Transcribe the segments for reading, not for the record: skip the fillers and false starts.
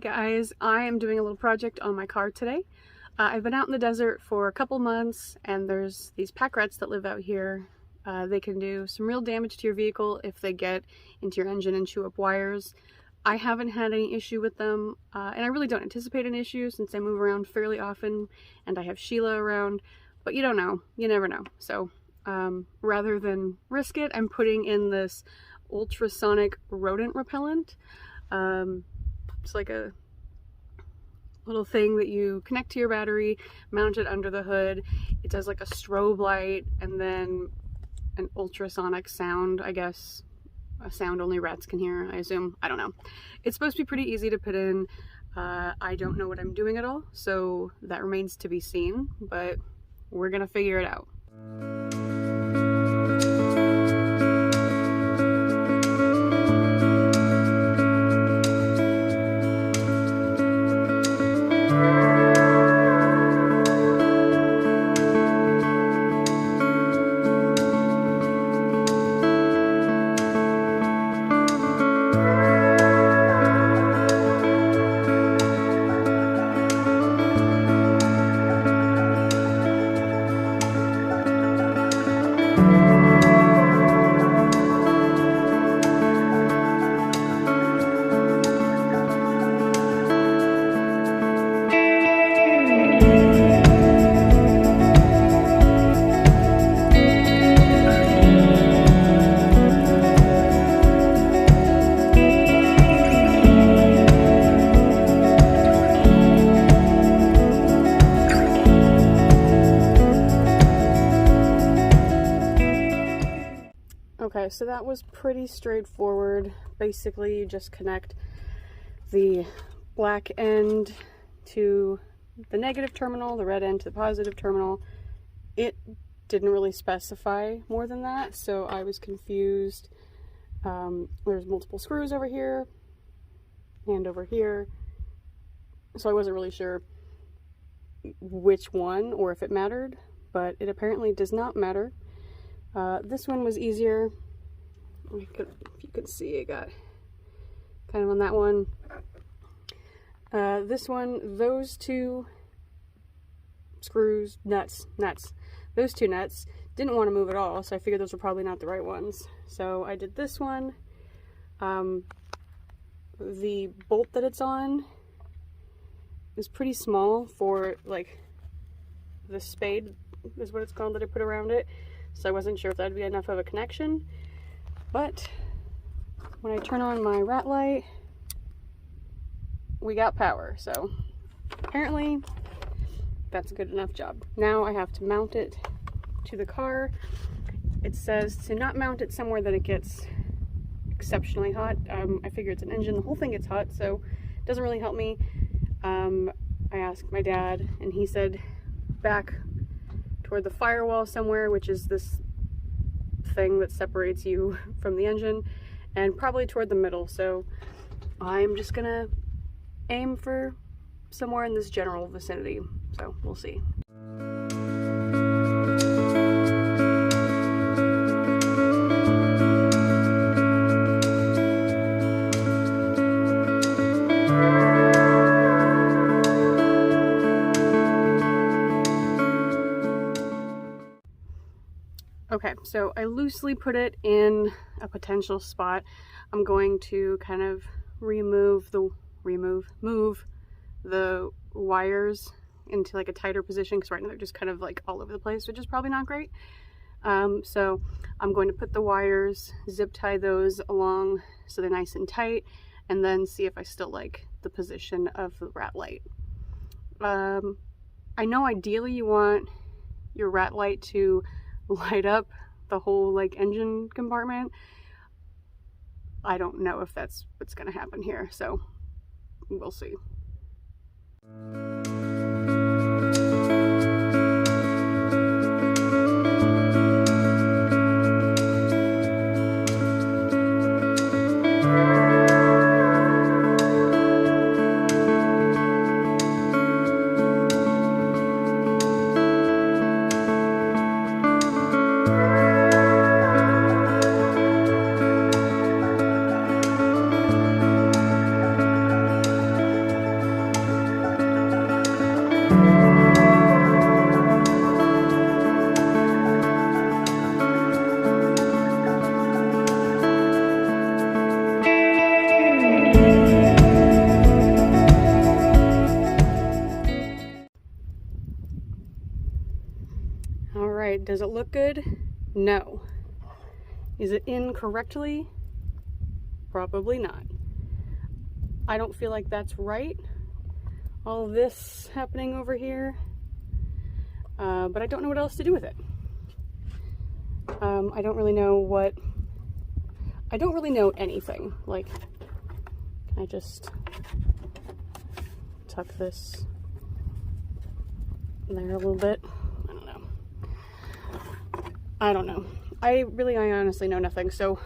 Hey guys, I am doing a little project on my car today. I've been out in the desert for a couple months and there's these pack rats that live out here. They can do some real damage to your vehicle if they get into your engine and chew up wires. I haven't had any issue with them and I really don't anticipate an issue since I move around fairly often and I have Sheila around, but you don't know, you never know. So rather than risk it, I'm putting in this ultrasonic rodent repellent. It's like a little thing that you connect to your battery, mount it under the hood. It does like a strobe light and then an ultrasonic sound, I guess. A sound only rats can hear, I assume. I don't know. It's supposed to be pretty easy to put in. I don't know what I'm doing at all, so that remains to be seen, but we're gonna figure it out. Okay, so that was pretty straightforward. Basically, you just connect the black end to the negative terminal, the red end to the positive terminal. It didn't really specify more than that, so I was confused. There's multiple screws over here and over here, so I wasn't really sure which one or if it mattered, but it apparently does not matter. This one was easier. If you can see, I got kind of on that one. This one, those two screws, nuts, those two nuts didn't want to move at all, so I figured those were probably not the right ones. So I did this one. The bolt that it's on is pretty small for, like, the spade is what it's called that I put around it. So I wasn't sure if that'd be enough of a connection, but when I turn on my rat light, we got power, so apparently that's a good enough job. Now I have to mount it to the car. It says to not mount it somewhere that it gets exceptionally hot. I figure it's an engine, the whole thing gets hot, so it doesn't really help me. I asked my dad and he said back toward the firewall somewhere, which is this thing that separates you from the engine, and probably toward the middle. So I'm just gonna aim for somewhere in this general vicinity, so we'll see. Okay, so I loosely put it in a potential spot. I'm going to kind of move the wires into like a tighter position because right now they're just kind of like all over the place, which is probably not great. So I'm going to put the wires, zip tie those along so they're nice and tight, and then see if I still like the position of the rat light. I know ideally you want your rat light to light up the whole like engine compartment. I don't know if that's what's gonna happen here, so we'll see. Does it look good? No. Is it in correctly? Probably not. I don't feel like that's right. All of this happening over here. But I don't know what else to do with it. I don't really know anything. Like, can I just tuck this there a little bit? I don't know. I honestly know nothing, so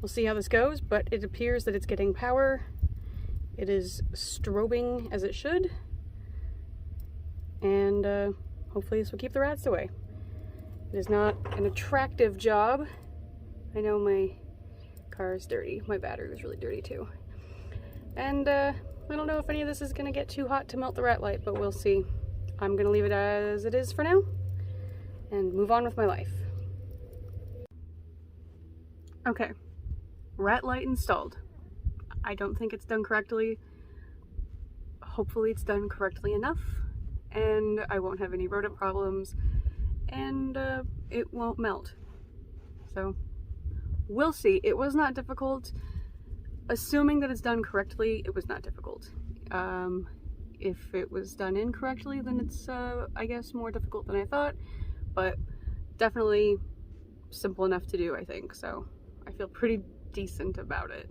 we'll see how this goes, but it appears that it's getting power. It is strobing as it should, and hopefully this will keep the rats away. It is not an attractive job. I know my car is dirty. My battery was really dirty too. And I don't know if any of this is gonna get too hot to melt the rat light, but we'll see. I'm gonna leave it as it is for now and move on with my life. Okay, rat light installed. I don't think it's done correctly. Hopefully it's done correctly enough and I won't have any rodent problems and it won't melt. So we'll see. It was not difficult. Assuming that it's done correctly, it was not difficult. If it was done incorrectly, then it's I guess more difficult than I thought, but definitely simple enough to do, I think. So I feel pretty decent about it.